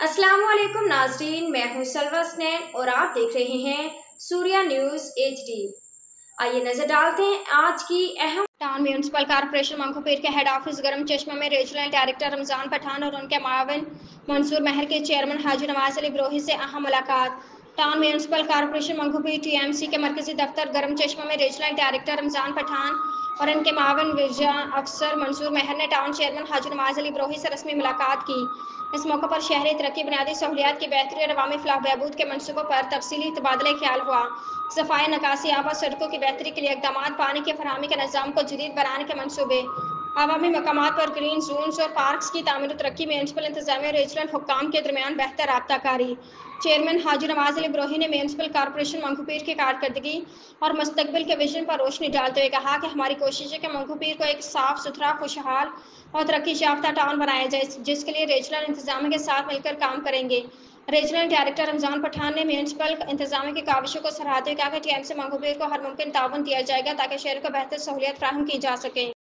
अस्सलाम वालेकुम नाज़रीन, मैं हूं सलवा स्नैन और आप देख रहे हैं सूर्या न्यूज़ HD। आइए नजर डालते हैं आज की अहम। टाउन म्यूनसिपल कॉर्पोरेशन मंगोपीर के हेड ऑफिस गरम चश्मा में रीजनल डायरेक्टर रमज़ान पठान और उनके मावन मंसूर महर के चेयरमैन हाजी नवाज अली ब्रोही से अहम मुलाकात। Town municipal corporation Manghopir TMC के मरकजी दफ्तर गरम चश्मा में रीजनल डायरेक्टर रमज़ान पठान और इनके मावन विरजा अफसर मंसूर महर ने टाउन चेयरमैन हाजी नवाज अली ब्रोही से रस्मी मुलाकात की। इस मौके पर शहरी तरक्की, बुनियादी सहूलियात की बेहतरी और अवामी फलाह बहबूद के मनसूबों पर तफसीली तबादला ख्याल हुआ। सफाई, नकासी, आब और सड़कों की बेहतरी के लिए इकदाम, पानी की फरहमी के निज़ाम को जदीद बनाने के मनसूबे, अवामी मकामात पर ग्रीन जोन्स और पार्क्स की तामीर और तरक्की, म्यूनसिपल इंतजामिया और रीजनल हुक्काम के दरमियान बेहतर राबताकारी। चेयरमैन हाजी नवाज अली ब्रोही ने म्यूनसिपल कॉर्पोरेशन मंगोपीर की कारकर्दगी और मुस्तकबिल के विजन पर रोशनी डालते हुए कहा कि हमारी कोशिश है कि मंगोपीर को एक साफ सुथरा, खुशहाल और तरक्की याफ्ता टाउन बनाया जाए, जिसके लिए रीजनल इंतजामिया के साथ मिलकर काम करेंगे। रीजनल डायरेक्टर रमज़ान पठान ने म्यूनसिपल इंतजामिया की काविशों को सराहते हुए कहा कि TMC मंगोपीर को हर मुमकिन ताउन दिया जाएगा ताकि शहर को बेहतर सहूलियत फराहम की जा सके।